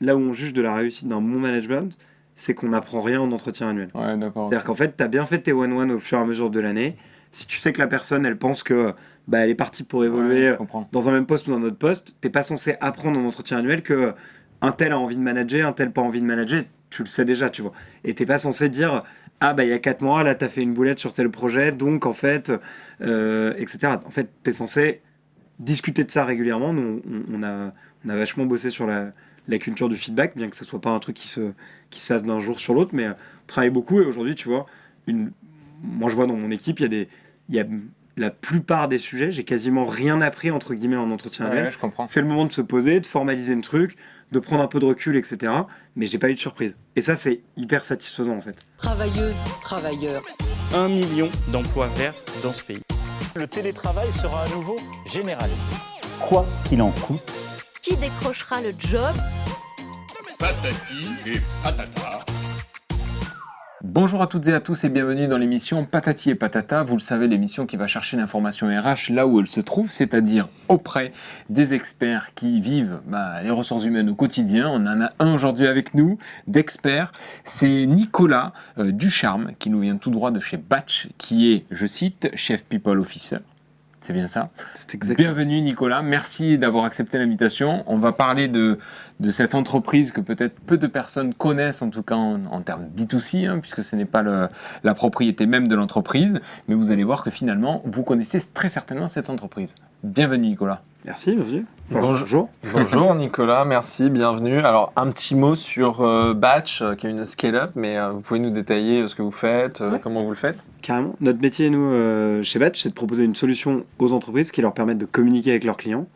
là où on juge de la réussite d'un bon management, c'est qu'on n'apprend rien en entretien annuel. Ouais, d'accord. C'est-à-dire qu'en fait, tu as bien fait tes one-one au fur et à mesure de l'année. Si tu sais que la personne, elle pense que elle est partie pour évoluer Ouais, je comprends. dans un même poste ou dans un autre poste, t'es pas censé apprendre en entretien annuel que un tel a envie de manager, un tel pas envie de manager. Tu le sais déjà, tu vois. Et t'es pas censé dire ah il y a 4 mois, là t'as fait une boulette sur tel projet, donc en fait, etc. En fait, t'es censé discuter de ça régulièrement. Nous, on a vachement bossé sur la culture du feedback, bien que ce soit pas un truc qui se fasse d'un jour sur l'autre, mais on travaille beaucoup. Et aujourd'hui, tu vois, moi je vois dans mon équipe, il y a la plupart des sujets, j'ai quasiment rien appris entre guillemets en entretien annuel. Ouais, je comprends. C'est le moment de se poser, de formaliser le truc, de prendre un peu de recul, etc. Mais j'ai pas eu de surprise. Et ça, c'est hyper satisfaisant en fait. Travailleuses, travailleurs. 1 million d'emplois verts dans ce pays. Le télétravail sera à nouveau généralisé. Quoi qu'il en coûte. Qui décrochera le job? Patati et patata. Bonjour à toutes et à tous et bienvenue dans l'émission Patati et Patata. Vous le savez, l'émission qui va chercher l'information RH là où elle se trouve, c'est-à-dire auprès des experts qui vivent les ressources humaines au quotidien. On en a un aujourd'hui avec nous, d'experts. C'est Nicolas Ducharme, qui nous vient tout droit de chez Batch, qui est, je cite, Chef People Officer. C'est bien ça. C'est exactement. Bienvenue Nicolas, merci d'avoir accepté l'invitation. On va parler de cette entreprise que peut-être peu de personnes connaissent, en tout cas en termes B2C, puisque ce n'est pas la propriété même de l'entreprise, mais vous allez voir que finalement, vous connaissez très certainement cette entreprise. Bienvenue Nicolas. Merci, bienvenue. Bonjour. Bonjour Nicolas, merci, bienvenue. Alors un petit mot sur Batch, qui est une scale-up, mais vous pouvez nous détailler ce que vous faites, comment vous le faites? Carrément. Notre métier, nous, chez Batch, c'est de proposer une solution aux entreprises qui leur permettent de communiquer avec leurs clients.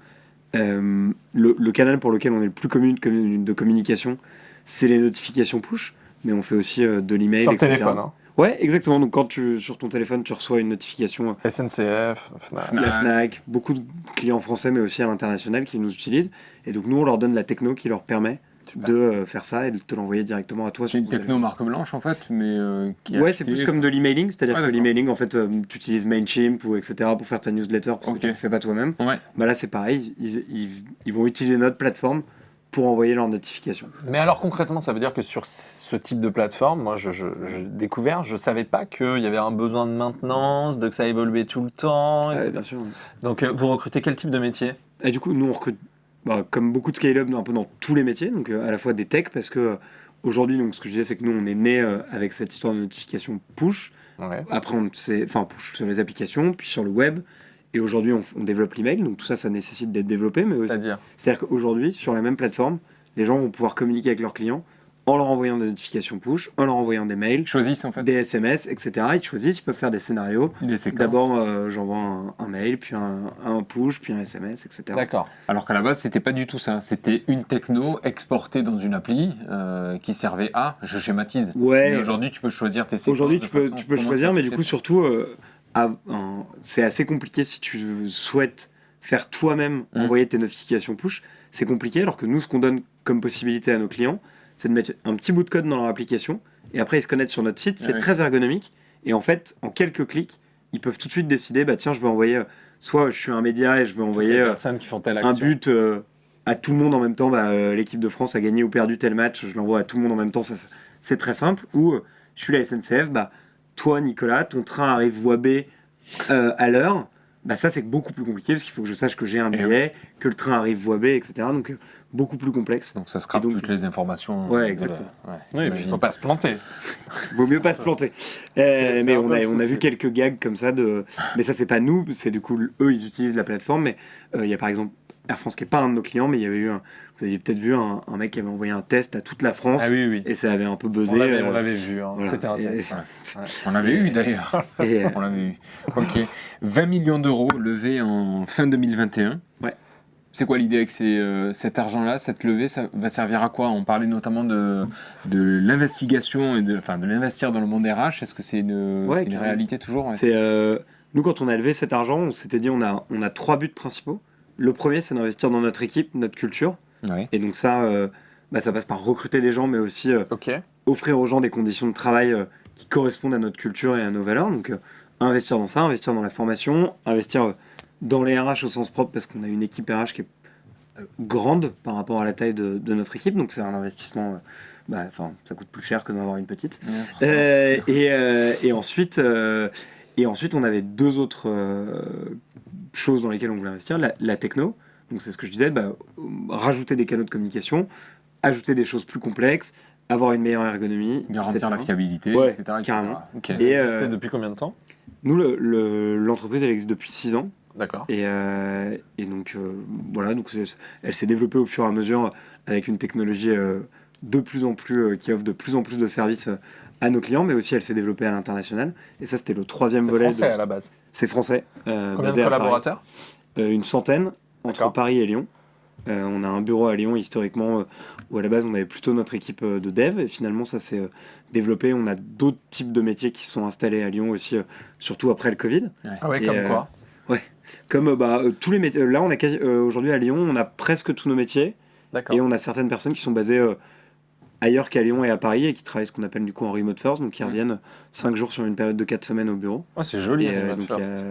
Le canal pour lequel on est le plus connu de communication, c'est les notifications push, mais on fait aussi de l'email, Sur le etc. téléphone, hein. Ouais, exactement. Donc quand sur ton téléphone, tu reçois une notification, SNCF, Fnac. la Fnac, beaucoup de clients français, mais aussi à l'international qui nous utilisent. Et donc nous, on leur donne la techno qui leur permet de faire ça et de te l'envoyer directement à toi. C'est une techno marque blanche en fait, mais ouais, c'est plus comme de l'emailing, c'est-à-dire que d'accord. l'emailing, en fait, tu utilises Mailchimp ou etc. pour faire ta newsletter parce que tu ne le fais pas toi-même. Ouais. Là, c'est pareil, ils vont utiliser notre plateforme pour envoyer leurs notifications. Mais alors concrètement, ça veut dire que sur ce type de plateforme, moi j'ai découvert, je savais pas qu'il y avait un besoin de maintenance, que ça évoluait tout le temps, etc. Bien sûr. Donc vous recrutez quel type de métier? Et du coup, nous, on recrute comme beaucoup de scale-up un peu dans tous les métiers, donc à la fois des techs, parce que aujourd'hui, donc, ce que je disais, c'est que nous, on est né avec cette histoire de notification push. Ouais. Après, push sur les applications, puis sur le web. Et aujourd'hui, on développe l'email, donc tout ça, ça nécessite d'être développé. Mais aussi, c'est-à-dire qu'aujourd'hui, sur la même plateforme, les gens vont pouvoir communiquer avec leurs clients en leur envoyant des notifications push, en leur envoyant des mails, choisissent en fait des SMS, etc. Ils choisissent, ils peuvent faire des scénarios. Des séquences. D'abord, j'envoie un mail, puis un push, puis un SMS, etc. D'accord. Alors qu'à la base, c'était pas du tout ça. C'était une techno exportée dans une appli qui servait à, je schématise. Ouais. Mais aujourd'hui, tu peux choisir tes séquences. Aujourd'hui, tu peux choisir, mais du coup, surtout, c'est assez compliqué si tu souhaites faire toi-même envoyer tes notifications push. C'est compliqué, alors que nous, ce qu'on donne comme possibilité à nos clients, c'est de mettre un petit bout de code dans leur application, et après, ils se connectent sur notre site. C'est très ergonomique, et en fait, en quelques clics, ils peuvent tout de suite décider, tiens, je vais envoyer, soit je suis un média et je vais envoyer qui font telle action. un but à tout le monde en même temps, l'équipe de France a gagné ou perdu tel match, je l'envoie à tout le monde en même temps, ça, c'est très simple. Ou je suis la SNCF, toi Nicolas, ton train arrive voie B à l'heure, ça c'est beaucoup plus compliqué parce qu'il faut que je sache que j'ai un billet, que le train arrive voie B, etc. Donc beaucoup plus complexe. Donc ça scrape toutes les informations. Ouais, exactement. Oui, mais il ne faut pas se planter. Vaut mieux pas se planter. Mais on a vu quelques gags comme ça, mais ça c'est pas nous, c'est du coup eux ils utilisent la plateforme, mais il y a par exemple Air France qui n'est pas un de nos clients, mais il y avait vous aviez peut-être vu un mec qui avait envoyé un test à toute la France. Ah oui. Et ça avait un peu buzzé. On l'avait vu, voilà. C'était un test. On l'avait eu d'ailleurs. On l'avait eu. Ok. 20 millions d'euros levés en fin 2021. Ouais. C'est quoi l'idée avec cet argent-là, cette levée, ça va servir à quoi? On parlait notamment de l'investigation et de l'investir dans le monde RH. Est-ce que c'est une réalité toujours? Nous, quand on a levé cet argent, on s'était dit on a 3 buts principaux. Le premier, c'est d'investir dans notre équipe, notre culture. Ouais. Et donc ça passe par recruter des gens, mais aussi offrir aux gens des conditions de travail qui correspondent à notre culture et à nos valeurs. Donc investir dans ça, investir dans la formation, investir dans les RH au sens propre, parce qu'on a une équipe RH qui est grande par rapport à la taille de notre équipe, donc c'est un investissement. Ça coûte plus cher que d'en avoir une petite. Et ensuite, on avait deux autres choses dans lesquelles on voulait investir. La techno, donc c'est ce que je disais, rajouter des canaux de communication, ajouter des choses plus complexes, avoir une meilleure ergonomie. Garantir la fiabilité, Ouais, etc. carrément. Ok. Et existait depuis combien de temps? Nous, l'entreprise, elle existe depuis 6 ans. D'accord. Et donc, voilà, donc elle s'est développée au fur et à mesure avec une technologie de plus en plus, qui offre de plus en plus de services à nos clients, mais aussi elle s'est développée à l'international. Et ça, c'était le troisième C'est volet. français à la base. C'est français. Combien de basé à Paris. collaborateurs? Une centaine entre D'accord. Paris et Lyon. On a un bureau à Lyon historiquement où à la base on avait plutôt notre équipe de dev et finalement ça s'est développé. On a d'autres types de métiers qui se sont installés à Lyon aussi, surtout après le Covid. Ah ouais, Et, comme quoi? Comme tous les métiers. Là, on a aujourd'hui à Lyon, on a presque tous nos métiers D'accord. et on a certaines personnes qui sont basées ailleurs qu'à Lyon et à Paris et qui travaillent ce qu'on appelle du coup en remote first, donc qui reviennent 5 jours sur une période de 4 semaines au bureau. Ah, c'est joli, Et, Remote donc, First.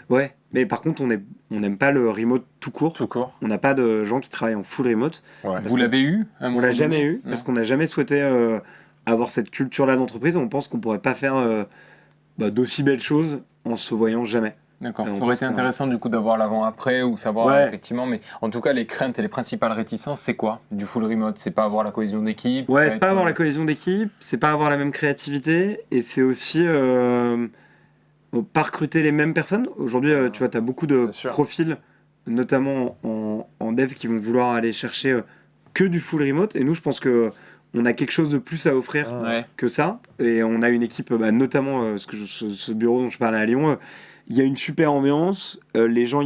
ouais, mais par contre, on n'aime pas le remote tout court. Tout court. On n'a pas de gens qui travaillent en full remote. Ouais. Vous l'avez eu à un On moment l'a donné jamais eu Non. parce qu'on n'a jamais souhaité avoir cette culture-là d'entreprise. On pense qu'on pourrait pas faire d'aussi belles choses en se voyant jamais. D'accord. on Ça aurait été pense que- intéressant du coup d'avoir l'avant-après ou savoir Ouais. effectivement, mais en tout cas les craintes et les principales réticences, c'est quoi du full remote? C'est pas avoir la cohésion d'équipe? Ouais, c'est pas être- avoir la cohésion d'équipe, c'est pas avoir la même créativité et c'est aussi pas recruter les mêmes personnes. Aujourd'hui, tu vois, tu as beaucoup de Bien sûr. profils, notamment en dev, qui vont vouloir aller chercher que du full remote. Et nous, je pense que on a quelque chose de plus à offrir Ouais. que ça. Et on a une équipe, notamment ce bureau dont je parlais à Lyon, il y a une super ambiance. Les gens,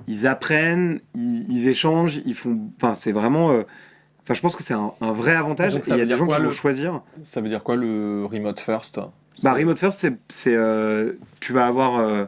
ils apprennent, ils échangent, ils font. Enfin, c'est vraiment. Je pense que c'est un vrai avantage. Donc, Et ça il y a veut des dire gens quoi, qui vont le- choisir. Ça veut dire quoi le Remote First? Remote first, tu vas avoir.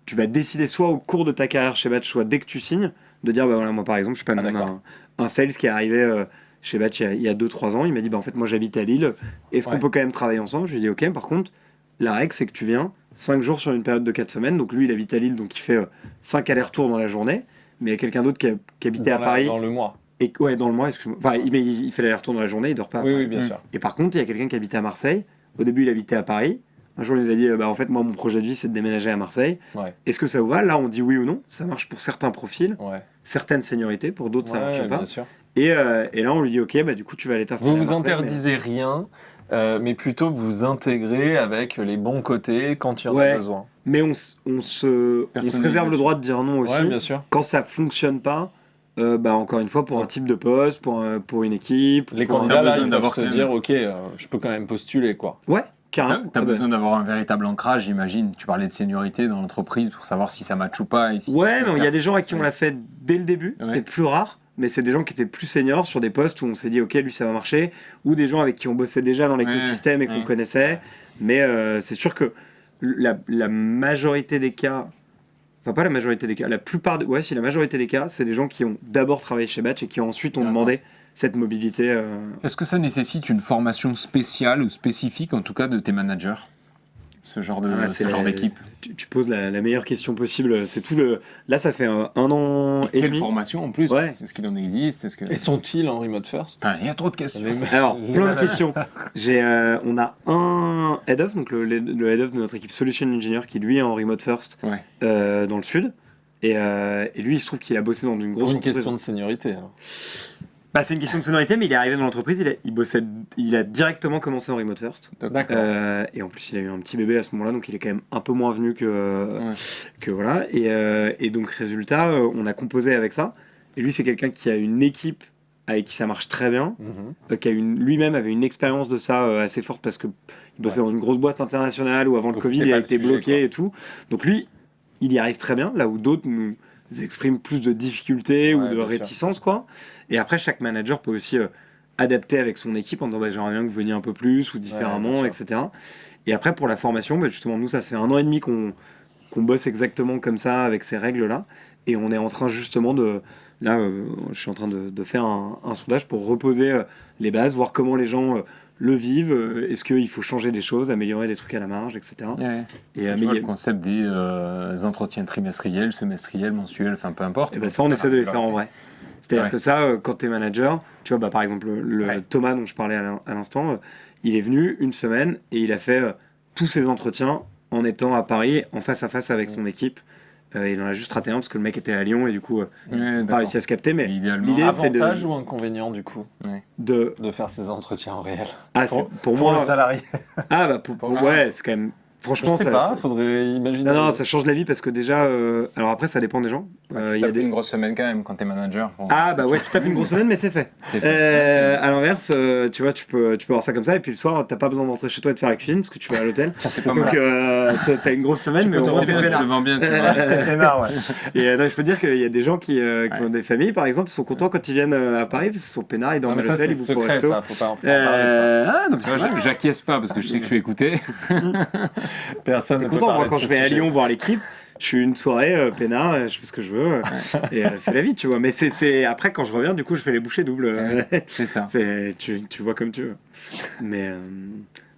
Tu vas décider soit au cours de ta carrière chez Batch, soit dès que tu signes, de dire, voilà, moi par exemple, je sais pas, d'accord. un sales qui est arrivé chez Batch il y a 2-3 ans, il m'a dit, en fait, moi j'habite à Lille, est-ce qu'on Ouais. peut quand même travailler ensemble? Je lui ai dit, ok, par contre, la règle c'est que tu viens 5 jours sur une période de 4 semaines, donc lui il habite à Lille, donc il fait 5 allers-retours dans la journée, mais il y a quelqu'un d'autre qui habitait à Paris, Dans le mois. et ouais, dans le mois, excuse-moi, enfin, il fait l'aller-retour dans la journée, il dort pas. à Oui, Paris. oui, bien sûr. Et par contre, il y a quelqu'un qui habitait à Marseille, au début il habitait à Paris, un jour il nous a dit, en fait, moi mon projet de vie c'est de déménager à Marseille, Ouais. est-ce que ça vous va? Là on dit oui ou non, ça marche pour certains profils, Ouais. certaines seniorités, pour d'autres ça marche pas. bien sûr. Et là on lui dit ok, du coup tu vas aller t'installer Vous à vous Marseille, interdisez rien, mais plutôt vous intégrez avec les bons côtés quand il y en Ouais. a besoin. mais on se réserve le droit de dire non aussi. Ouais, bien sûr. Quand ça fonctionne pas, encore une fois pour un type de poste, pour une équipe. Les pour un- candidats, là, besoin ils d'avoir doivent se quand dire, même- ok, je peux quand même postuler, quoi. Ouais, carrément. T'as Ah bah. besoin d'avoir un véritable ancrage, j'imagine. Tu parlais de seniorité dans l'entreprise pour savoir si ça match ou pas. Et si Ouais, tu peux mais il y a faire- des gens à qui on l'a fait dès le début, Ouais. c'est plus rare, mais c'est des gens qui étaient plus seniors sur des postes où on s'est dit ok, lui ça va marcher, ou des gens avec qui on bossait déjà dans l'écosystème et qu'on Ouais. connaissait, mais c'est sûr que la majorité des cas, enfin pas la majorité des cas, la majorité des cas, c'est des gens qui ont d'abord travaillé chez Batch et qui ensuite ont D'accord. demandé cette mobilité. Est-ce que ça nécessite une formation spéciale ou spécifique, en tout cas, de tes managers? Ce genre d'équipe. Tu poses la meilleure question possible. C'est tout le. Là, ça fait un an et Quelle demi. formation en plus? Ouais. Est-ce qu'il en existe? Est-ce que... Et sont-ils en Remote First? Putain, il y a trop de questions. Alors, plein de questions. On a un head of, donc le head of de notre équipe Solution Engineer, qui lui est en remote first Ouais. dans le sud. Et lui, il se trouve qu'il a bossé dans une grosse Pour une entreprise. question de seniorité. Alors. C'est une question de sonorité, mais il est arrivé dans l'entreprise, il a directement commencé en remote first. D'accord. Et en plus, il a eu un petit bébé à ce moment-là, donc il est quand même un peu moins venu que voilà. Et donc, résultat, on a composé avec ça. Et lui, c'est quelqu'un qui a une équipe avec qui ça marche très bien, qui a lui-même avait une expérience de ça assez forte parce que il bossait dans une grosse boîte internationale où avant le Donc, Covid, c'était il pas a le été sujet, bloqué quoi. et tout. Donc lui, il y arrive très bien, là où d'autres nous expriment plus de difficultés ou Ouais, de bien sûr. réticence, quoi. Et après, chaque manager peut aussi adapter avec son équipe en disant j'aimerais bien que vous veniez un peu plus ou différemment, bien etc. Et après, pour la formation, justement, nous, ça fait 1 an et demi qu'on bosse exactement comme ça, avec ces règles-là. Et on est en train justement de... Là, je suis en train de faire un sondage pour reposer les bases, voir comment les gens le vivent. Est-ce qu'il faut changer des choses, améliorer des trucs à la marge, etc. Ouais. Et, Tu mais vois, il y a- le concept des entretiens trimestriels, semestriels, mensuels, enfin peu importe. et ça, on essaie de les faire en vrai. C'est-à-dire Ouais. que ça, quand t'es manager, tu vois, par exemple, Ouais. Thomas dont je parlais à l'instant, il est venu une semaine et il a fait tous ses entretiens en étant à Paris, en face à face avec son équipe. Il en a juste raté un parce que le mec était à Lyon et du coup, Ouais, ils n'ont pas d'accord. réussi à se capter. Mais Mais idéalement, l'idée, c'est Avantage ou inconvénient du coup de... de faire ces entretiens en réel Ah, pour, pour pour moi... le salarié? Ah, bah, ouais, c'est quand même... Franchement, Je sais ça... pas, faudrait imaginer. Non, ça change la vie parce que déjà... Alors après, ça dépend des gens. Tu Il y a tapes des... une grosse semaine quand même quand t'es manager. Bon, Ah bah ouais, tu tapes une grosse semaine, mais c'est fait. c'est fait. À l'inverse, tu vois, tu peux voir ça comme ça, et puis le soir, t'as pas besoin d'entrer chez toi et de faire avec film, parce que tu vas à l'hôtel. pas Donc mal. t'as une grosse semaine, mais Tu on le s'en vends bien, tu le vends bien. Tu le vends bien. T'es peinard, ouais. Et non, je peux dire qu'il y a des gens qui ont des familles, par exemple, qui sont contents quand ils viennent à Paris, parce qu'ils sont peinards, ils Non, dorment mais à ça, l'hôtel, c'est ils bouffent au secret, resto. ça. Faut pas en parler de ça. Ah non, mais c'est Moi, vrai. j'acquiesce pas parce que je sais que je suis écouté. Personne T'es ne peut content, moi, parler quand de je ce vais à sujet. Lyon voir l'équipe, je suis une soirée peinard, je fais ce que je veux, et c'est la vie, tu vois. Mais c'est après, quand je reviens, du coup, je fais les bouchées doubles. C'est ça. Tu vois comme tu veux. Mais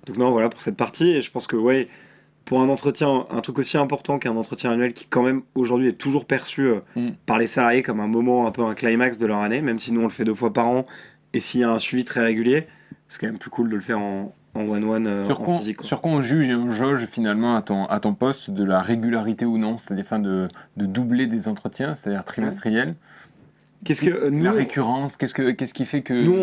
donc non, voilà pour cette partie. Et je pense que ouais, pour un entretien, un truc aussi important qu'un entretien annuel qui quand même aujourd'hui est toujours perçu par les salariés comme un moment, un peu un climax de leur année, même si nous on le fait 2 fois par an. Et s'il y a un suivi très régulier, c'est quand même plus cool de le faire en one-one en physique. Quoi. Sur quoi on juge et on jauge finalement à ton poste de la régularité ou non, c'est-à-dire de doubler des entretiens, c'est-à-dire trimestriels. Qu'est-ce que nous, La récurrence, qu'est-ce qui fait que... nous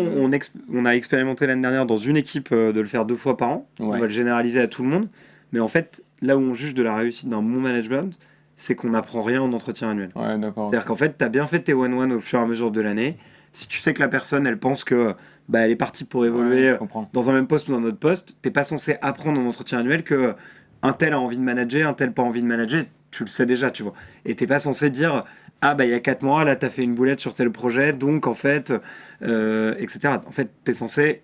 on a expérimenté l'année dernière dans une équipe de le faire 2 fois par an. Ouais. On va le généraliser à tout le monde. Mais en fait, là où on juge de la réussite d'un bon management, c'est qu'on n'apprend rien en entretien annuel. Ouais, d'accord. C'est-à-dire qu'en fait, tu as bien fait tes one-one au fur et à mesure de l'année. Si tu sais que la personne, elle pense que elle est partie pour évoluer Ouais, je comprends. dans un même poste ou dans un autre poste, t'es pas censé apprendre en entretien annuel que un tel a envie de manager, un tel pas envie de manager. Tu le sais déjà, tu vois. Et t'es pas censé dire il y a 4 mois, là, t'as fait une boulette sur tel projet, donc en fait, etc. En fait, t'es censé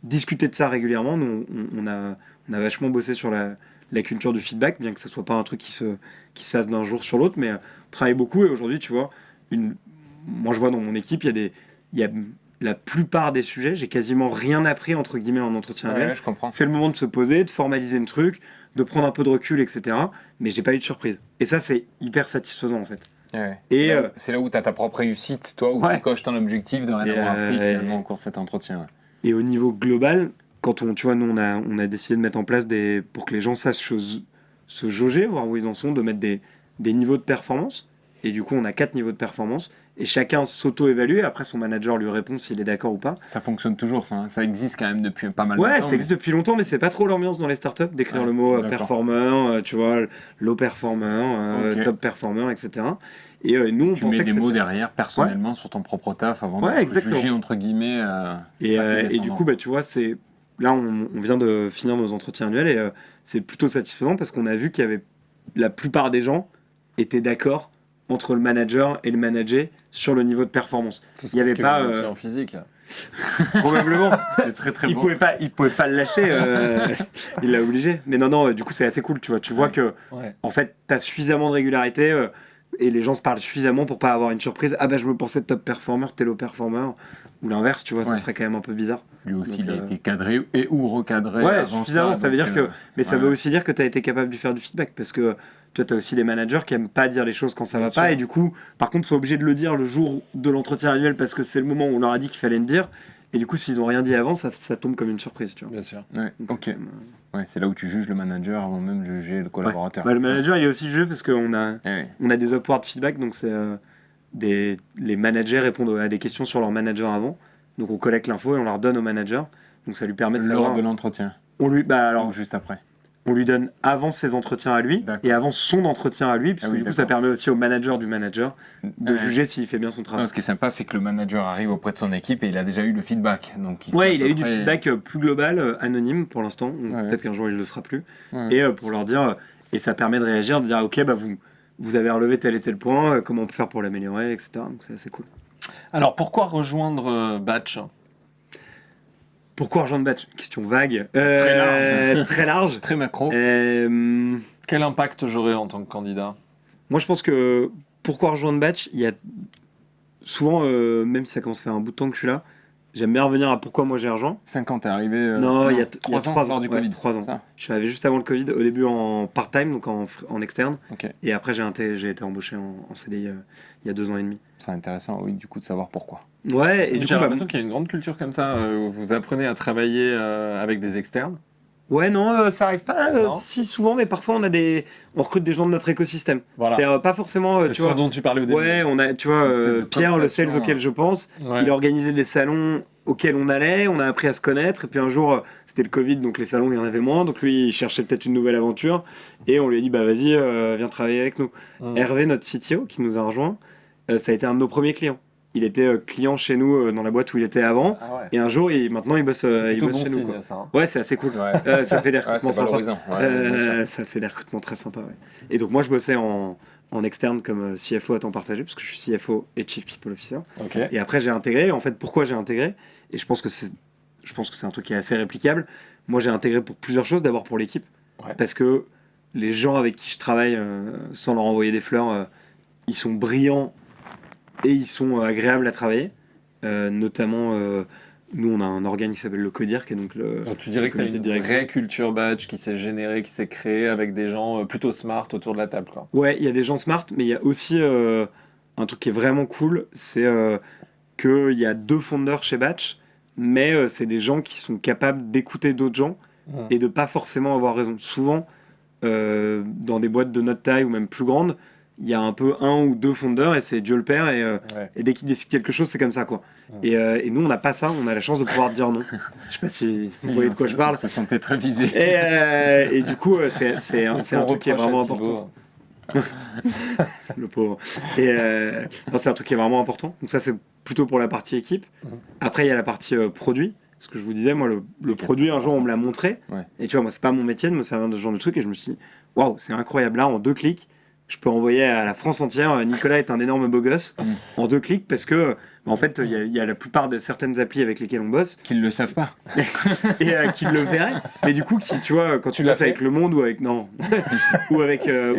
discuter de ça régulièrement. Nous, on a vachement bossé sur la culture du feedback, bien que ça soit pas un truc qui se fasse d'un jour sur l'autre, mais on travaille beaucoup. Et aujourd'hui, tu vois, moi je vois dans mon équipe, il y a la plupart des sujets, j'ai quasiment rien appris entre guillemets en entretien annuel. Ouais, je comprends. C'est le moment de se poser, de formaliser le truc, de prendre un peu de recul, etc. Mais j'ai pas eu de surprise. Et ça, c'est hyper satisfaisant en fait. Ouais. Et C'est là où tu as ta propre réussite, toi, où Ouais. tu coches ton objectif de rien avoir appris Et, finalement au cours de cet entretien. Ouais. Et au niveau global, quand tu vois, nous on a décidé de mettre en place pour que les gens sachent se jauger, voir où ils en sont, de mettre des niveaux de performance. Et du coup, on a 4 niveaux de performance. Et chacun s'auto-évalue. Et après, son manager lui répond s'il est d'accord ou pas. Ça fonctionne toujours, ça. Ça existe quand même depuis pas mal de Ouais, temps. ça existe depuis longtemps, mais c'est pas trop l'ambiance dans les startups d'écrire Ouais, le mot d'accord. performer, tu vois, low performer, Ok. top performer, etc. Et nous, on Tu pensait mets que des mots c'était- derrière, personnellement, sur ton propre taf, avant Ouais, d'être exactement. jugé, entre guillemets. C'est Et, pas que et du descendant. coup, tu vois, là, on vient de finir nos entretiens annuels et c'est plutôt satisfaisant parce qu'on a vu qu'il y avait la plupart des gens étaient d'accord entre le manager et le manager sur le niveau de performance. Tout Il y avait parce que pas, vous étiez en physique. Probablement. c'est très très il bon. pouvait pas le lâcher. Il l'a obligé. Mais non, du coup, c'est assez cool. Tu vois, Ouais. que Ouais. en fait, tu as suffisamment de régularité et les gens se parlent suffisamment pour pas avoir une surprise. Ah je me pensais top performer, t'es low performer. Ou l'inverse, tu vois, ça Ouais. serait quand même un peu bizarre. Lui aussi, Donc, il a été cadré et ou recadré. Ouais, avant suffisamment. Ça veut donc, dire que. Mais ça ouais. veut aussi dire que tu as été capable de faire du feedback. Parce que toi, tu as aussi des managers qui aiment pas dire les choses quand ça Bien va sûr. pas. Et du coup, par contre, sont obligés de le dire le jour de l'entretien annuel parce que c'est le moment où on leur a dit qu'il fallait le dire. Et du coup, s'ils ont rien dit avant, ça tombe comme une surprise, tu vois. Bien sûr. Ouais, Donc, ok. c'est quand même, Ouais, c'est là où tu juges le manager avant même de juger le collaborateur. le manager, il est aussi jeu parce qu'on a, Eh ouais. on a des upward feedback. Donc, c'est les managers répondent à des questions sur leur manager avant. Donc, on collecte l'info et on leur donne au manager. Donc, ça lui permet de Lors savoir. de l'entretien, On lui, alors, ou juste après. on lui donne avant ses entretiens à lui D'accord. et avant son entretien à lui, puisque Ah oui, du coup ça d'accord. permet aussi au manager du manager de Ouais. juger s'il fait bien son Non, travail. ce qui est sympa, c'est que le manager arrive auprès de son équipe et il a déjà eu le feedback. Donc Ouais, sait il à a peu eu du près- feedback plus global, anonyme pour l'instant. Donc, Ouais. peut-être qu'un jour il le sera plus. Ouais. Et pour leur dire, et ça permet de réagir, de dire ok, vous avez relevé tel et tel point, comment on peut faire pour l'améliorer, etc. Donc c'est assez cool. Alors, pourquoi rejoindre Batch? Pourquoi rejoindre Batch? Question vague. Très large. Très large. Très macro. Quel impact j'aurais en tant que candidat? Moi, je pense que pourquoi rejoindre Batch, il y a souvent, même si ça commence à faire un bout de temps que je suis là, j'aime bien revenir à pourquoi moi j'ai rejoint. 5 ans, t'es arrivé. Non, il y a 3 ans 3 ans lors du ouais, Covid. 3 ans. c'est ça Je suis arrivé juste avant le Covid, au début en part-time, donc en externe. Ok. Et après, j'ai été embauché en CDI il y a 2 ans et demi. C'est intéressant, oui, du coup, de savoir pourquoi. Ouais, et du J'ai coup, l'impression qu'il y a une grande culture comme ça, où vous apprenez à travailler avec des externes. ouais, non, ça arrive pas Non. si souvent, mais parfois on recrute des gens de notre écosystème. Voilà. C'est pas forcément, C'est tu ce vois. dont tu parlais au début. Ouais, on a, tu vois, Une espèce de Pierre, le sales cooptation, auquel je pense, Ouais. il a organisé des salons auxquels on allait, on a appris à se connaître, et puis un jour, c'était le Covid, donc les salons, il y en avait moins, donc lui, il cherchait peut-être une nouvelle aventure, et on lui a dit, bah vas-y, viens travailler avec nous. Hervé, notre CTO, qui nous a rejoint, ça a été un de nos premiers clients. Il était client chez nous dans la boîte où il était avant, Ah ouais. et un jour, maintenant, il bosse, C'est il plutôt bosse bon chez nous. signe, Quoi. ça. Hein. Ouais, c'est assez cool. Ouais, Ça fait des ouais, recrutements c'est sympas. valorisant. Ouais, bien sûr. Ça fait des recrutements très sympas, ouais. Et donc moi je bossais en externe comme CFO à temps partagé, parce que je suis CFO et Chief People Officer. Ok. Et après j'ai intégré, en fait pourquoi j'ai intégré, et je pense que c'est un truc qui est assez réplicable, moi j'ai intégré pour plusieurs choses, d'abord pour l'équipe, Ouais. parce que les gens avec qui je travaille, sans leur envoyer des fleurs, ils sont brillants et ils sont agréables à travailler, notamment... nous, on a un organe qui s'appelle le CODIR, qui est donc le. Donc tu dirais que tu as comité une de direction. vraie culture badge qui s'est générée, qui s'est créée avec des gens plutôt smart autour de la table. Quoi. Ouais, il y a des gens smart, mais il y a aussi un truc qui est vraiment cool, c'est qu'il y a 2 fondeurs chez Batch, mais c'est des gens qui sont capables d'écouter d'autres gens et de pas forcément avoir raison. Souvent, dans des boîtes de notre taille ou même plus grandes, il y a un peu 1 ou 2 fondeurs et c'est Dieu le père, et dès qu'ils décident quelque chose, c'est comme ça, quoi. Et nous, on n'a pas ça, on a la chance de pouvoir dire non. Je sais pas si vous voyez de quoi je parle. On se sentait très visé. Et du coup, c'est un truc qui est vraiment important. Le pauvre. Et non, c'est un truc qui est vraiment important. Donc ça, c'est plutôt pour la partie équipe. Après, il y a la partie produit. Ce que je vous disais, moi, le produit, un jour, on me l'a montré. Ouais. Et tu vois, moi, c'est pas mon métier de me servir de ce genre de truc. Et je me suis dit, waouh, c'est incroyable. Là, en 2 clics, je peux envoyer à la France entière, Nicolas est un énorme beau gosse, en 2 clics, parce que, en fait, il y a la plupart de certaines applis avec lesquelles on bosse, Qu'ils le savent pas. et qui le verraient. Mais du coup, tu vois, quand tu l'as bosses fait avec Le Monde ou avec ou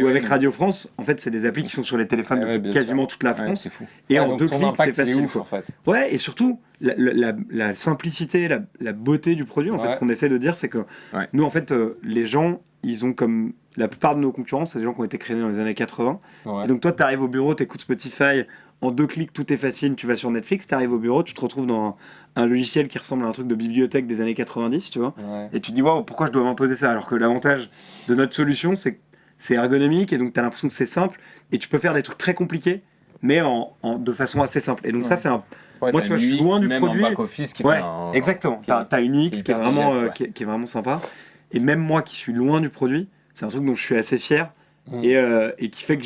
avec Radio France, en fait, c'est des applis qui sont sur les téléphones Ouais, de bien quasiment sûr. toute la Ouais, France. c'est fou. Et Ah, en donc 2 ton clics, c'est impact, il est facile. ouf, Quoi. en fait. Ouais, et surtout, la simplicité, la beauté du produit, en fait, Ouais. ce qu'on essaie de dire, c'est que Ouais. nous, en fait, les gens, ils ont comme la plupart de nos concurrents, c'est des gens qui ont été créés dans les années 80. Ouais. Et donc, toi, tu arrives au bureau, tu écoutes Spotify, en 2 clics, tout est facile, tu vas sur Netflix, tu arrives au bureau, tu te retrouves dans un logiciel qui ressemble à un truc de bibliothèque des années 90, tu vois. Ouais. Et tu te dis, waouh, pourquoi je dois m'imposer ça? Alors que l'avantage de notre solution, c'est que c'est ergonomique, et donc tu as l'impression que c'est simple, et tu peux faire des trucs très compliqués, mais de façon assez simple. Et donc, ça, c'est un. Ouais, Moi, t'as tu vois, je une suis UX, loin du même produit. en back-office qui Ouais, fait un- exactement. qui est- T'as une UX qui est qui est hyper vraiment, digeste, ouais. qui est vraiment sympa. Et même moi qui suis loin du produit, c'est un truc dont je suis assez fier. Et qui fait que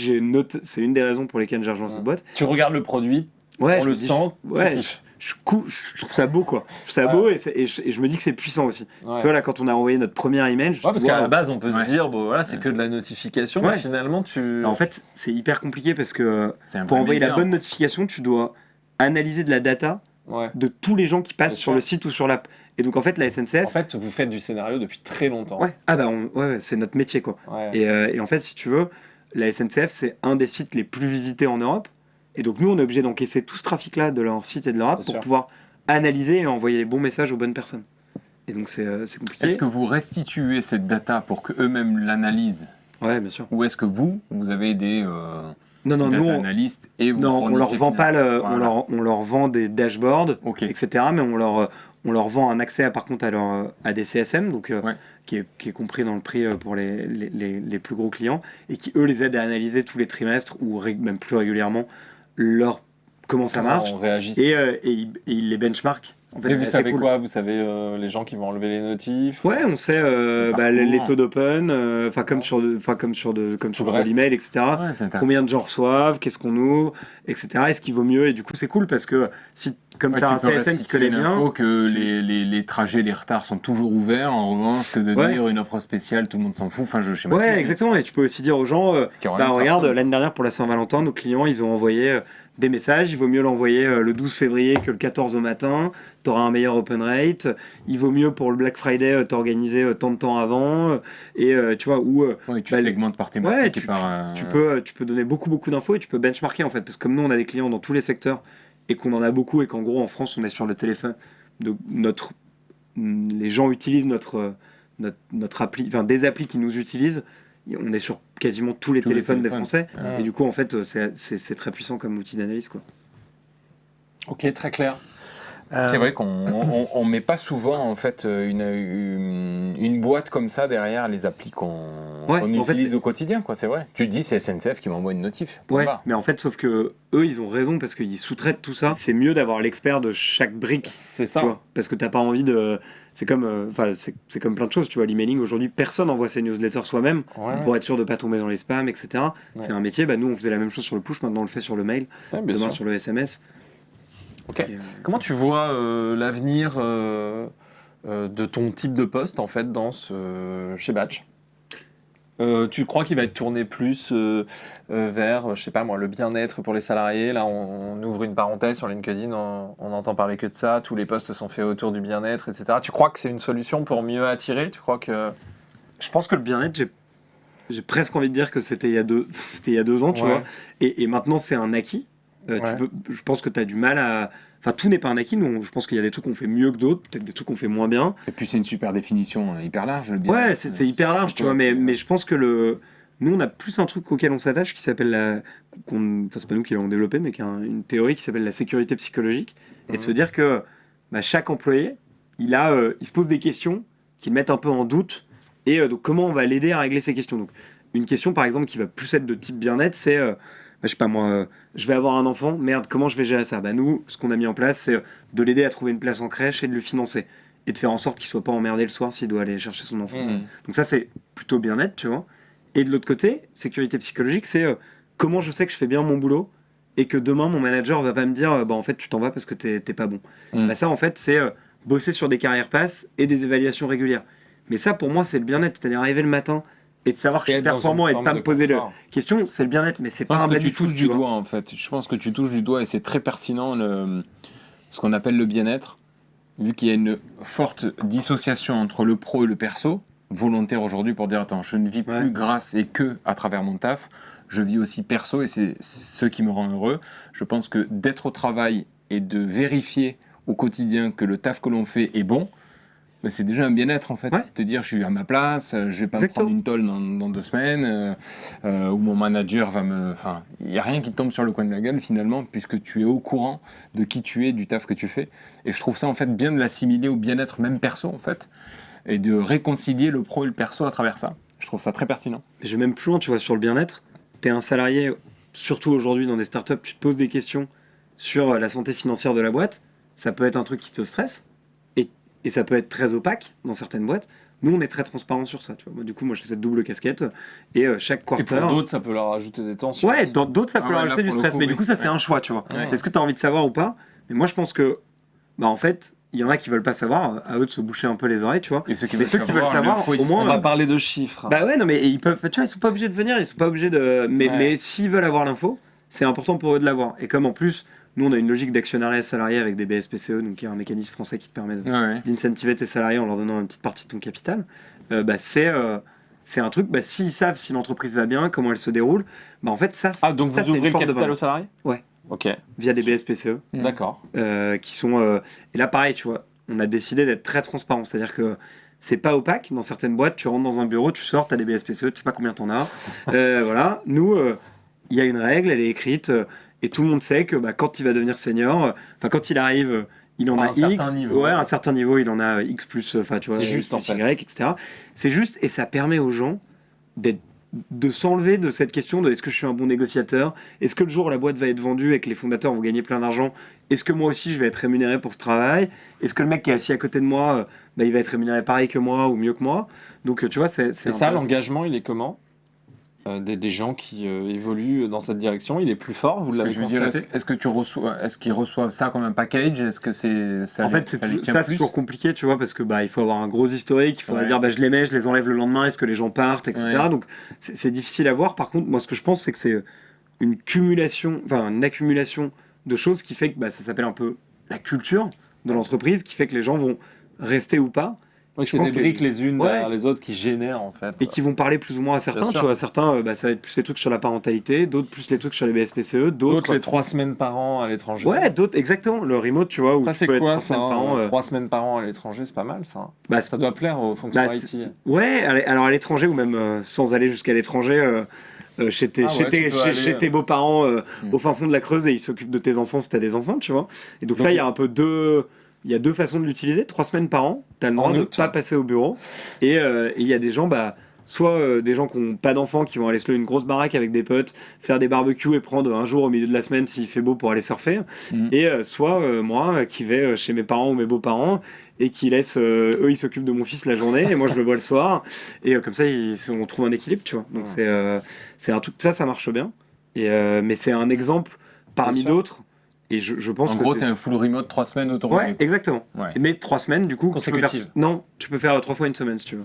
c'est une des raisons pour lesquelles j'ai rejoint cette boîte. Tu regardes le produit, Ouais, on je le me dis, sent, ouais, tu kiffes. je trouve ça beau, quoi. Je trouve ça beau, et je me dis que c'est puissant aussi. Ouais. Tu vois, là, quand on a envoyé notre premier email, je Ouais, me parce dis, qu'à la waouh. base, on peut Ouais. se dire, bon voilà, c'est que de la notification, Ouais. mais finalement, tu. En fait, c'est hyper compliqué parce que C'est un pour vrai envoyer la média. bonne notification, tu dois analyser de la data Ouais. de tous les gens qui passent Bien sur sûr. le site ou sur l'app. Et donc, en fait, la SNCF. En fait, vous faites du scénario depuis très longtemps. Ouais, ah bah, ouais, c'est notre métier, quoi. Ouais. Et en fait, si tu veux, la SNCF, c'est un des sites les plus visités en Europe. Et donc, nous, on est obligé d'encaisser tout ce trafic-là de leur site et de leur app Bien pour sûr. pouvoir analyser et envoyer les bons messages aux bonnes personnes. Et donc, c'est compliqué. Est-ce que vous restituez cette data pour qu'eux-mêmes l'analysent? Ouais, bien sûr. Ou est-ce que vous avez des Non, data nous, analystes et vous non, on leur fournissez vend pas finalement- on leur vend des dashboards, Ok. etc. Mais on leur vend un accès, par contre, à des CSM, donc, Ouais. qui est compris dans le prix pour les plus gros clients, et qui, eux, les aident à analyser tous les trimestres, ou même plus régulièrement, comment ça marche. On réagit. Et ils les benchmarkent. En fait, Et c'est vous assez savez cool. quoi? Vous savez les gens qui vont enlever les notifs? Ouais, on sait parcours. les taux d'open, comme sur reste. l'email, etc. Ouais, c'est intéressant. Combien de gens reçoivent, qu'est-ce qu'on ouvre, etc. Est-ce qu'il vaut mieux? Et du coup, c'est cool parce que si, comme Ouais, tu as un tu peux CSM qui restituer connaît bien, l'info que les trajets, les retards sont toujours ouverts, en revanche, que de Ouais. dire une offre spéciale, tout le monde s'en fout. Enfin, je schématise. ouais, exactement. Et tu peux aussi dire aux gens, Ce qui est vraiment regarde, très cool. l'année dernière pour la Saint-Valentin, nos clients, ils ont envoyé des messages. Il vaut mieux l'envoyer le 12 février que le 14 au matin. Tu auras un meilleur open rate. Il vaut mieux pour le Black Friday t'organiser tant de temps avant. Et tu vois, Ouais, tu bah, segmentes par ouais, thématique et par. tu peux donner beaucoup d'infos et tu peux benchmarker en fait. Parce que comme nous, on a des clients dans tous les secteurs et qu'on en a beaucoup et qu'en gros, en France, on est sur le téléphone. les gens utilisent notre appli, enfin des applis qui nous utilisent. On est sur quasiment tous les téléphones des Français. Ouais. Et du coup, en fait, c'est très puissant comme outil d'analyse, quoi. Ok, très clair. C'est vrai qu'on met pas souvent en fait une boîte comme ça derrière les applis qu'on utilise au quotidien, quoi. C'est vrai. Tu te dis c'est SNCF qui m'envoie une notif. Ouais, mais en fait, sauf que eux, ils ont raison parce qu'ils sous-traitent tout ça. C'est mieux d'avoir l'expert de chaque brique. C'est ça. Tu vois, parce que t'as pas envie de. C'est comme, c'est comme plein de choses. Tu vois, l'emailing aujourd'hui, personne envoie ses newsletters soi-même pour être sûr de pas tomber dans les spams, etc. Ouais. C'est un métier. Nous, on faisait la même chose sur le push. Maintenant, on le fait sur le mail. Ouais, demain sur le SMS. Ok. Comment tu vois l'avenir de ton type de poste en fait chez Batch? Tu crois qu'il va être tourné plus vers, je sais pas moi, le bien-être pour les salariés? Là, on ouvre une parenthèse sur LinkedIn, on n'entend parler que de ça. Tous les postes sont faits autour du bien-être, etc. Tu crois que c'est une solution pour mieux attirer? Tu crois que... Je pense que le bien-être, j'ai presque envie de dire que c'était il y a 2 ans, tu vois. Et maintenant, c'est un acquis. Je pense que tu as du mal à... Enfin, tout n'est pas un acquis. Je pense qu'il y a des trucs qu'on fait mieux que d'autres, peut-être des trucs qu'on fait moins bien. Et puis, c'est une super définition hyper large, le bien-être. Ouais, c'est hyper large, tu vois. Mais je pense que nous, on a plus un truc auquel on s'attache qui s'appelle c'est pas nous qui l'avons développé, mais qui a une théorie qui s'appelle la sécurité psychologique. Et de se dire que chaque employé, il se pose des questions qui le mettent un peu en doute. Et donc, comment on va l'aider à régler ces questions? Donc, une question, par exemple, qui va plus être de type bien-être, c'est... je sais pas moi, je vais avoir un enfant, merde, comment je vais gérer ça? Nous, ce qu'on a mis en place, c'est de l'aider à trouver une place en crèche et de le financer. Et de faire en sorte qu'il soit pas emmerdé le soir s'il doit aller chercher son enfant. Donc ça, c'est plutôt bien-être, tu vois. Et de l'autre côté, sécurité psychologique, c'est comment je sais que je fais bien mon boulot et que demain, mon manager va pas me dire, en fait, tu t'en vas parce que t'es pas bon. Ça, en fait, c'est bosser sur des carrières passes et des évaluations régulières. Mais ça, pour moi, c'est le bien-être. C'est-à-dire arriver le matin et de savoir que je suis performant et de pas me poser la question, c'est le bien-être, mais c'est pas un tu touches du doigt en fait. Je pense que tu touches du doigt et c'est très pertinent ce qu'on appelle le bien-être, vu qu'il y a une forte dissociation entre le pro et le perso, volontaire aujourd'hui pour dire attends, je ne vis plus grâce et que à travers mon taf, je vis aussi perso et c'est ce qui me rend heureux. Je pense que d'être au travail et de vérifier au quotidien que le taf que l'on fait est bon, c'est déjà un bien-être en fait, te dire je suis à ma place, je vais pas me prendre une tôle dans 2 semaines, où mon manager va me... Enfin, il n'y a rien qui te tombe sur le coin de la gueule finalement, puisque tu es au courant de qui tu es, du taf que tu fais. Et je trouve ça en fait bien de l'assimiler au bien-être même perso en fait, et de réconcilier le pro et le perso à travers ça. Je trouve ça très pertinent. Je vais même plus loin, tu vois, sur le bien-être. Tu es un salarié, surtout aujourd'hui dans des startups, tu te poses des questions sur la santé financière de la boîte, ça peut être un truc qui te stresse, et ça peut être très opaque dans certaines boîtes. Nous, on est très transparent sur ça. Tu vois. Du coup, moi, je fais cette double casquette. Et chaque quarter... Et pour d'autres, ça peut leur rajouter des tensions. Ouais, d'autres, ça peut leur rajouter du stress. Mais du coup, ça, c'est un choix, tu vois. C'est ce que tu as envie de savoir ou pas. Mais moi, je pense que, en fait, il y en a qui veulent pas savoir. À eux de se boucher un peu les oreilles, tu vois. Et ceux qui veulent savoir, au moins... On va parler de chiffres. Non, mais ils peuvent... Tu vois, ils sont pas obligés de venir. Ils sont pas obligés de... Mais s'ils veulent avoir l'info, c'est important pour eux de l'avoir. Et comme en plus... Nous, on a une logique d'actionnariat salarié avec des BSPCE, donc il y a un mécanisme français qui te permet d'incentiver tes salariés en leur donnant une petite partie de ton capital. C'est un truc, s'ils savent si l'entreprise va bien, comment elle se déroule, en fait, ça, donc ça, vous ouvrez le capital aux salariés? Ouais. Ok. Via des BSPCE. D'accord. Qui sont... Et là, pareil, tu vois, on a décidé d'être très transparent, c'est-à-dire que c'est pas opaque. Dans certaines boîtes, tu rentres dans un bureau, tu sors, tu as des BSPCE, tu sais pas combien t'en as. Voilà. Nous, il y a une règle, elle est écrite... Et tout le monde sait que quand il va devenir senior, quand il arrive, il en a X. À un certain niveau, il en a X plus, tu vois, c'est juste, plus en fait. Y, etc. C'est juste, et ça permet aux gens de s'enlever de cette question de est-ce que je suis un bon négociateur? Est-ce que le jour où la boîte va être vendue et que les fondateurs vont gagner plein d'argent, est-ce que moi aussi je vais être rémunéré pour ce travail? Est-ce que le mec qui est assis à côté de moi, il va être rémunéré pareil que moi ou mieux que moi? Donc tu vois, c'est ça, l'engagement, il est comment? Des gens qui évoluent dans cette direction, il est plus fort, vous l'avez constaté? Est-ce qu'ils reçoivent ça comme un package? Est-ce que ça en fait, c'est toujours compliqué, tu vois, parce que il faut avoir un gros historique, il faudra dire je les mets, je les enlève le lendemain, est-ce que les gens partent, etc. Donc c'est difficile à voir. Par contre, moi ce que je pense, c'est que c'est une accumulation de choses qui fait que ça s'appelle un peu la culture de l'entreprise, qui fait que les gens vont rester ou pas. Oui, Je c'est pense des que- briques les unes Ouais. derrière les autres qui génèrent en fait. Et qui vont parler plus ou moins à certains, Bien tu sûr. vois. Certains, ça va être plus les trucs sur la parentalité, d'autres plus les trucs sur les BSPCE, D'autres d'autres. les 3 semaines par an à l'étranger. Ouais, d'autres, exactement. Le remote, tu vois, où Ça tu c'est peux être quoi 3 ça semaines par an. 3 semaines par an à l'étranger, c'est pas mal ça. Bah, Ça doit plaire aux fonctions Bah, IT. ouais, alors à l'étranger ou même sans aller jusqu'à l'étranger, chez tes, Ah ouais, chez tes, tu peux chez- aller, chez tes beaux-parents Mm. au fin fond de la Creuse et ils s'occupent de tes enfants si t'as des enfants, tu vois. Et donc Donc, là, il y a un peu il y a deux façons de l'utiliser. 3 semaines par an, t'as le En droit de août. pas passer au bureau. Et il y a des gens, soit des gens qui n'ont pas d'enfants qui vont aller se louer une grosse baraque avec des potes, faire des barbecues et prendre un jour au milieu de la semaine s'il fait beau pour aller surfer. Mm. Et soit moi qui vais chez mes parents ou mes beaux-parents et qui laissent, eux ils s'occupent de mon fils la journée et moi je le vois le soir. Et comme ça on trouve un équilibre, tu vois. Donc c'est un truc, ça marche bien. Mais c'est un exemple parmi Bien sûr. d'autres. Et je pense En que gros, c'est- t'es un full remote 3 semaines autorisé. Ouais, exactement. Ouais. Mais 3 semaines, du coup, tu peux faire... Consécutives. Non, tu peux faire 3 fois une semaine si tu veux.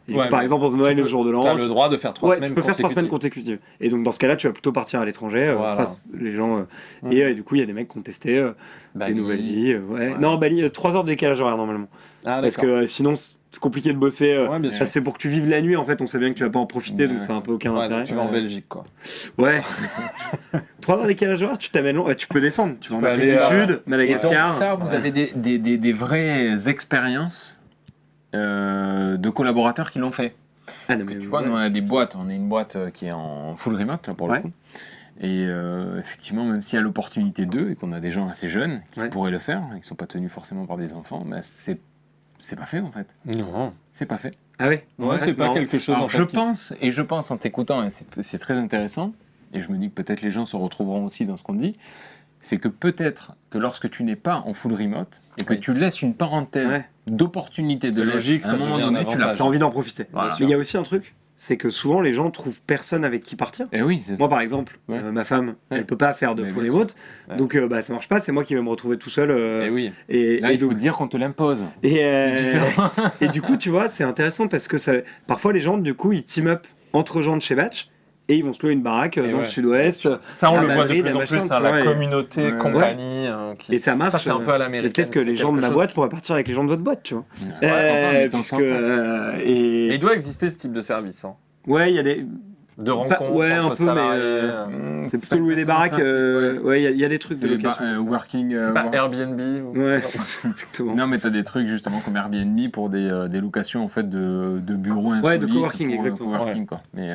Et Ouais, par mais exemple, pour Noël et tu le jour de l'an, T'as le droit de faire 3 ouais, semaines tu peux faire 3 semaines consécutives. consécutives. Et donc, dans ce cas-là, tu vas plutôt partir à l'étranger. Voilà. Face les gens. Mm. Et du coup, il y a des mecs qui ont testé Bali. des nouvelles vies. Ouais. Ouais. Non, Bali, 3 heures de décalage horaire normalement. Ah Parce d'accord. que sinon, c'est compliqué de bosser. Ouais, bien sûr. C'est pour que tu vives la nuit, en fait. On sait bien que tu vas pas en profiter, Ouais, donc ouais. ça a un peu aucun Ouais, intérêt. donc tu vas en Belgique quoi. Ouais. 3 heures de décalage horaire, tu t'amènes loin. Ouais, tu peux descendre. Tu vas en peux Afrique du aller, Sud, Et donc Madagascar. ça, vous avez des vraies expériences de collaborateurs qui l'ont fait. Ah, non, Parce que mais tu vois, ouais. nous on a des boîtes, on est une boîte qui est en full remote là, pour le Ouais. coup. Et effectivement, même s'il y a l'opportunité d'eux et qu'on a des gens assez jeunes qui Ouais. pourraient le faire, et qui ne sont pas tenus forcément par des enfants, mais c'est pas fait en fait. Non. C'est pas fait. Ah ouais. Ouais, c'est pas marrant. quelque chose Alors en fait. je pense en t'écoutant, et c'est très intéressant, et je me dis que peut-être les gens se retrouveront aussi dans ce qu'on dit, c'est que peut-être que lorsque tu n'es pas en full remote et que Oui. tu laisses une parenthèse Ouais. d'opportunité de C'est l'être, logique, à ça un moment devient un donné, tu l'as. avantage. T'as envie d'en profiter. Voilà. Mais il y a aussi un truc, c'est que souvent les gens trouvent personne avec qui partir. Et oui, c'est ça. Moi par exemple, Ouais. ma femme, Ouais. elle peut pas faire de Mais full bien remote, Ouais. donc ça marche pas, c'est moi qui vais me retrouver tout seul. Eh oui. Et, Là, et il faut donc- dire qu'on te l'impose. et, C'est différent. et du coup, tu vois, c'est intéressant parce que parfois les gens, du coup, ils team up entre gens de chez Batch et ils vont se louer une baraque dans ouais. le sud-ouest. Ça, on à le voit de Madrid, plus à en machin, plus, tu à vois, la et- communauté, Ouais. compagnie. Et ça marche. Ça, c'est un peu à Et l'américaine. peut-être que c'est les gens de quelque ma chose boîte qui- pourraient partir avec les gens de votre boîte, tu vois. Ouais, on est Puisque, ensemble. Mais il doit exister ce type de service. Hein. ouais, il y a des. De rencontres ouais, un entre peu, mais, salariés. C'est pas plutôt louer des exactement baraques. ça, c'est- Ouais, il y a des trucs C'est de les location. comme ça. working. C'est pas work- Airbnb ou- Ouais, exactement. Non, mais t'as des trucs justement comme Airbnb pour des locations en fait de bureaux insolites. de coworking, pour, exactement. coworking, quoi. Mais,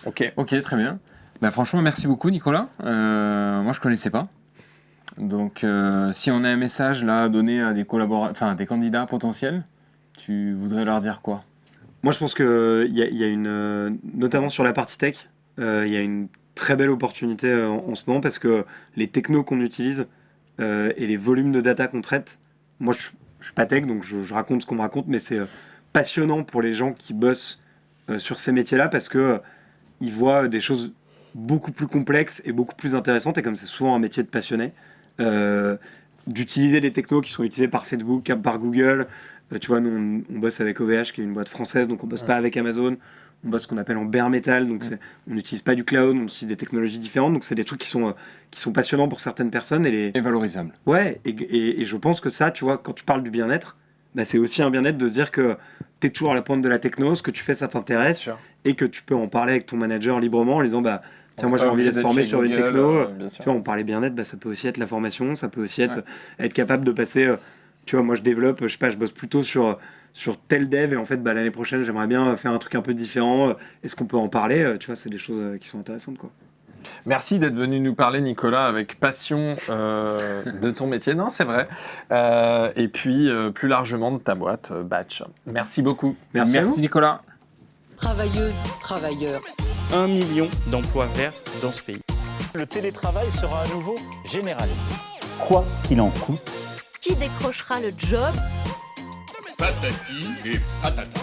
Ok. ok, très bien. Bah, franchement, merci beaucoup, Nicolas. Moi, je connaissais pas. Donc, si on a un message là à donner à des des candidats potentiels, tu voudrais leur dire quoi? Moi, je pense que il y a une, notamment sur la partie tech, il y a une très belle opportunité en ce moment parce que les technos qu'on utilise et les volumes de data qu'on traite, moi, je suis pas tech, donc je raconte ce qu'on me raconte, mais c'est passionnant pour les gens qui bossent sur ces métiers-là parce que ils voient des choses beaucoup plus complexes et beaucoup plus intéressantes. Et comme c'est souvent un métier de passionné, d'utiliser des technos qui sont utilisés par Facebook, par Google. Tu vois, nous, on bosse avec OVH, qui est une boîte française, donc on bosse pas avec Amazon. On bosse ce qu'on appelle en bare metal, donc on n'utilise pas du cloud, on utilise des technologies différentes. Donc c'est des trucs qui sont passionnants pour certaines personnes. Et valorisable. Ouais, et je pense que ça, tu vois, quand tu parles du bien-être, bah, c'est aussi un bien-être de se dire que tu es toujours à la pointe de la techno, ce que tu fais, ça t'intéresse, Sûr. et que tu peux en parler avec ton manager librement en lui disant, bah, tiens, moi j'ai envie d'être formé sur une techno. Tu vois, on parlait bien-être, bah, ça peut aussi être la formation, ça peut aussi être être capable de passer. Tu vois, moi je développe, je sais pas, je bosse plutôt sur tel dev et en fait, bah, l'année prochaine, j'aimerais bien faire un truc un peu différent. Est-ce qu'on peut en parler? Tu vois, c'est des choses qui sont intéressantes, quoi. Merci d'être venu nous parler, Nicolas, avec passion de ton métier. Non, c'est vrai. Et puis, plus largement, de ta boîte, Batch. Merci beaucoup. Merci à vous. Nicolas. Travailleuses, travailleurs. 1 million d'emplois verts dans ce pays. Le télétravail sera à nouveau généralisé. Quoi qu'il en coûte, Qui décrochera le job Patati et patata.